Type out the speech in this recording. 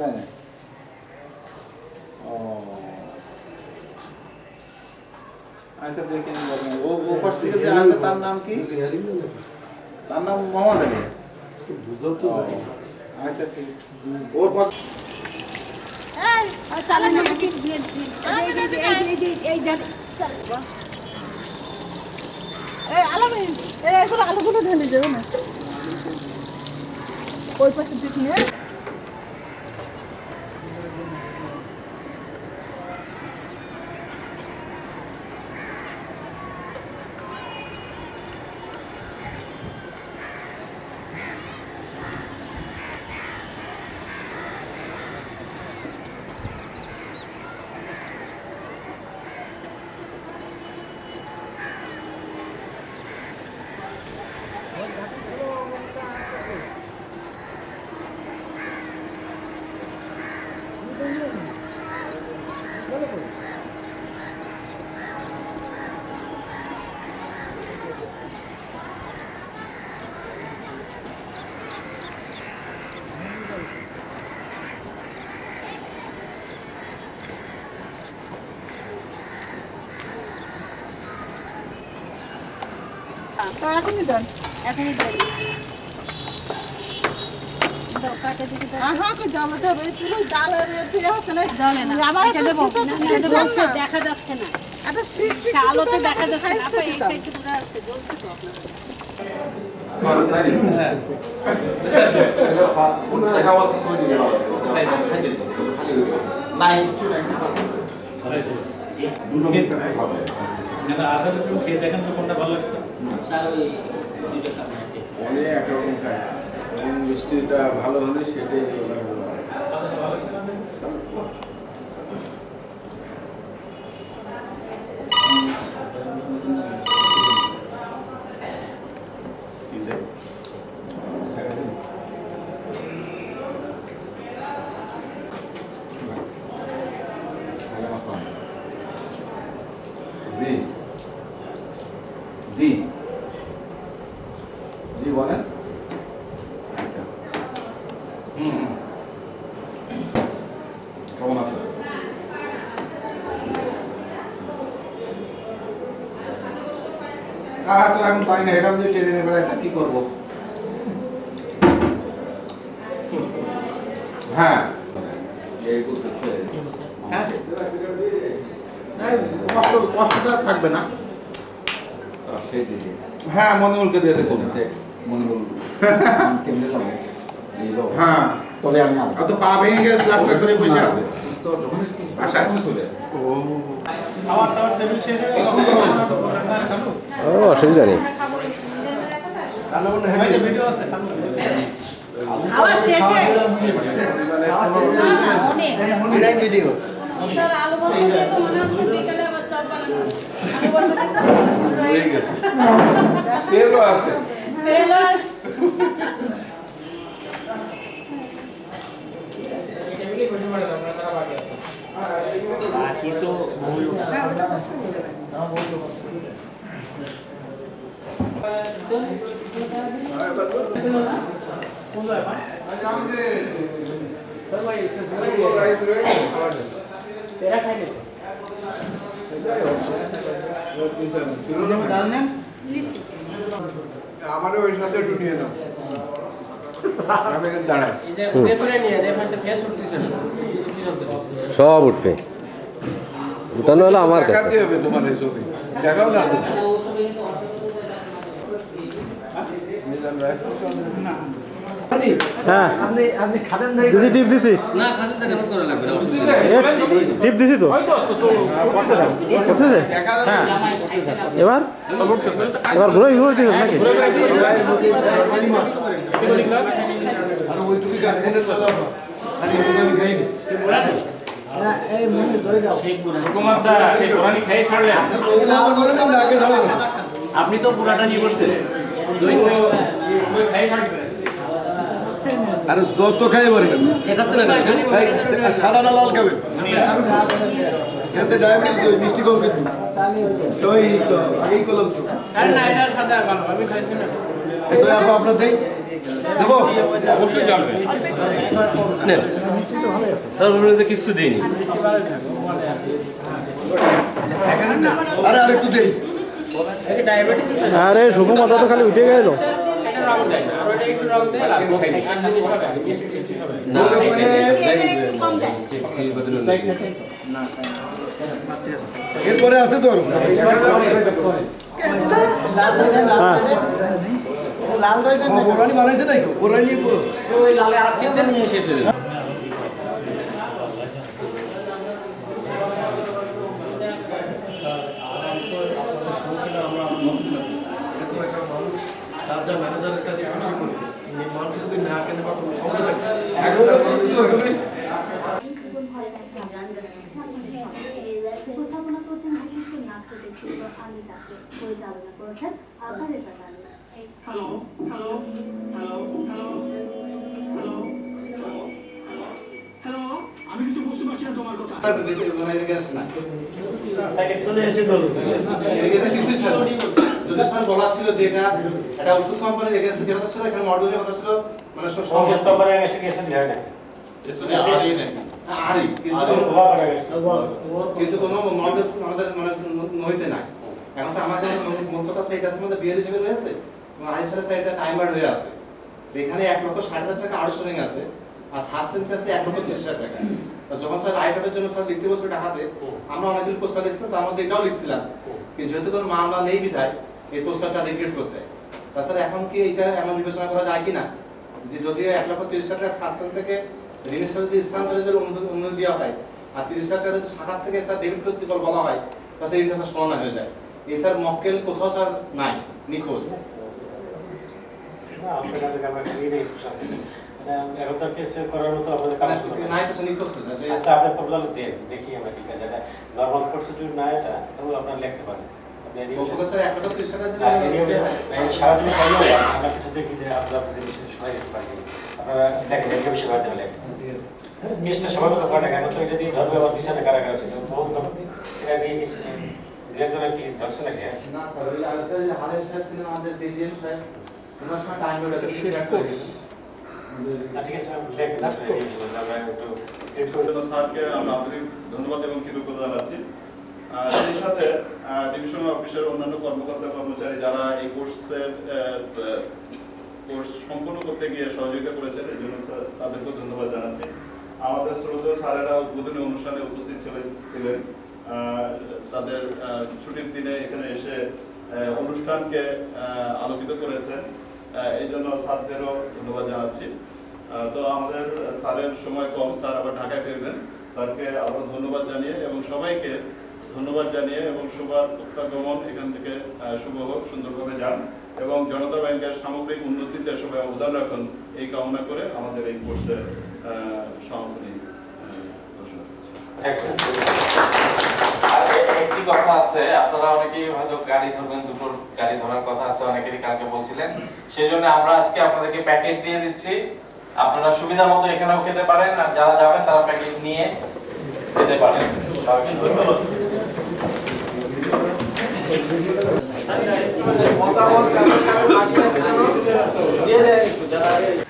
তাই না? ও আচ্ছা দেখে ও পাশ থেকে যে আসবে তার নাম কি? তার নাম মোহাম্মদ আলী। আচ্ছা ঠিক ওর কথা আলুগুলো ঢেলে যাবো না ওই পাশে দিক নিয়ে এখনই দেন এখনই দেন দেখা যাচ্ছে না আলোতে দেখা যাচ্ছে না এই সাইডে পুরো আছে জ্বলছে তো খেয়ে দেখেন তো কোনটা ভালো লাগছে অনেক একরকম খায় মিষ্টিটা ভালো হলে সেটাই জি জি জি বলেন আচ্ছা কেমন আছে তো এখন পারি না এটা যদি টেনে নেবে বেড়াইছে কি করবো হ্যাঁ এই করতেছে হ্যাঁ কষ্টটা থাকবে না হ্যাঁ মনিমুলকে দিয়েছে মনিমুল কেমনে যাবো হ্যাঁ তবে আমি তো পা ভেঙে গেছে প্লাস্টার করে বসে আছে আশা এখন চলে অসুবিধা নেই ভিডিও আছে খাওয়া শেষে অনেক ভিডিও স্যার আলু ভর্তা দিয়ে তো মনে হচ্ছে বিকালে আবার চপ বানানো আলু ভর্তা হয়ে গেছে তেলও আছে তেল আছে বাকি তো বহু আমার ওই সাথে একটু নিয়ে নাও আমি এখানে দাঁড়াই সব উঠবে উঠানো হলো আমার কাছে দেখাতে হবে তোমাদের ছবি দেখাও না হ্যাঁ টিপ দিছি টিপ দিছি তো হ্যাঁ এবার এবার ঘুরে ঘুরে দিছেন নাকি আপনি তো পুরাটা নিয়ে বসতেন আরে যত খাই পারি না সাদা না লাল খাবে এসে ডায়াবেটিস দই মিষ্টি কম কিন্তু দই তো আগেই করলাম তো আরে না এটা সাদা ভালো আমি খাইছি না দই আপা আপনার দেই দেবো অবশ্যই চলবে নেন তারপরে তো কিছু দেইনি আরে আর একটু দেই আরে শুভ মাথা তো খালি উঠে গেল এটা রং দেয় আর ওটা একটু রং দেয় আর খাই না জিনিস হবে মিষ্টি টিষ্টি হবে না এরপরে আছে তো আরো। বোরানি বানাইছে নাকি বোরানি পুরো ওই লালে আর তিন দিন শেষ হয়ে যাবে তার যা ম্যানেজারের কাছে খুশি করেছে মানুষ যদি না কেনে বা কোনো সমস্যা থাকে উপস্থাপনা করছেন বিশিষ্ট নাট্য ব্যক্তিত্ব আলী তাকে পরিচালনা করেছেন আকারে তাকান। Hello hello hello hello hello আমি কিছু বুঝতে পারছি না তোমার কথা। বলা ছিল যে এটা একটা ওষুধ কোম্পানির এগেন্সে দেওয়া ছিল, এখানে মডেলের কথা ছিল মানে সংযুক্ত কোম্পানির ইনভেস্টিগেশন হয় না কিন্তু কোনো মডেল আমাদের মানে নইতে নাই। এখন আমাদের মূল কথা সেইটা মধ্যে বিয়ের হিসেবে রয়েছে এবং আইএসএল সাইডটা টাইমার হয়ে আছে। এখানে 1,60,000 টাকা আউটসোর্সিং আছে আর সাসপেন্স আছে 1,30,000 টাকা। যখন স্যার আইটাপের জন্য স্যার লিখতে বলছিল টাকাতে, আমরা অনেকদিন পোস্টার লিখছিলাম, তার মধ্যে এটাও লিখছিলাম কিন্তু যেহেতু কোনো মামলা নেই বিধায় এই পোস্টারটা রিগ্রেট করতে। তাছাড়া এখন কি এটা এমন বিবেচনা করা যায় কিনা যে যদি 1,30,000 টাকা সাসপেন্স থেকে ঋণের সাথে স্থানান্তরের জন্য অনুমতি দেওয়া হয় আর 30,000 টাকা যদি শাখা থেকে স্যার ডেবিট করতে বলা হয় তাহলে ঋণটা স্যার সমান হয়ে যায়। এই স্যার মক্কেল কোথাও স্যার নাই, নিখোঁজ। এখন তো কেস করার মতো আমাদের কাজ নাই তো নিখোঁজ। আচ্ছা আপনি প্রবলেম দেন দেখি আমরা ঠিক আছে, এটা নরমাল প্রসিডিউর না, এটা তবু আপনারা লিখতে পারেন। স্যার 1,30,000 টাকা সারা জীবন পাইলেও আমরা কিছু দেখি যে আপনার সবাই দেখতে পারি, আপনারা দেখেন এর বিষয়ে বাড়তে হলে কেসটা সবাই মতো করা টাকা এখন তো এটা দিয়ে ধরবে আবার পিছনে কারাগার আছে এটা নিয়ে কিছু দুজনে কি ধরছে নাকি? না স্যার ওই আইএসএল হালের সাহেব ছিলেন আমাদের ডিজিএম সাহেব, ওনার সময় টাইম হয়ে গেছে শেষ কোর্স। ঠিক আছে আমরা একটু ট্রিট করে জন্য স্যারকে আমরা আন্তরিক ধন্যবাদ এবং কৃতজ্ঞতা জানাচ্ছি। সেই সাথে ডিভিশনাল অফিসের অন্যান্য কর্মকর্তা কর্মচারী যারা এই কোর্স সম্পন্ন করতে গিয়ে সহযোগিতা করেছেন, এই জন্য তাদেরকেও ধন্যবাদ জানাচ্ছি। আমাদের শ্রদ্ধেয় স্যারেরা উদ্বোধনী অনুষ্ঠানে উপস্থিত ছিলেন, তাদের ছুটির দিনে এখানে এসে অনুষ্ঠানকে আলোকিত করেছেন, এই জন্য স্যারদেরও ধন্যবাদ জানাচ্ছি। তো আমাদের স্যারের সময় কম, স্যার আবার ঢাকায় ফিরবেন, স্যারকে আবার ধন্যবাদ জানিয়ে এবং সবাইকে ধন্যবাদ জানিয়ে এবং সবার প্রত্যাগমন এখান থেকে শুভ হোক, সুন্দরভাবে যান এবং জনতা ব্যাংকের সামগ্রিক উন্নতিতে সবাই অবদান রাখুন এই কামনা করে আমাদের এই কোর্সের সমাপনী ঘোষণা করছি। একটি কথা আছে, আপনারা অনেকেই হয়তো গাড়ি ধরবেন, দুটো গাড়ি ধরার কথা আছে অনেকেরই, কালকে বলছিলেন, সেই জন্য আমরা আজকে আপনাদেরকে প্যাকেট দিয়ে দিচ্ছি, আপনারা সুবিধা মতো এখানেও খেতে পারেন আর যারা যাবেন তারা প্যাকেট নিয়ে যেতে পারেন। দিয়ে দেয়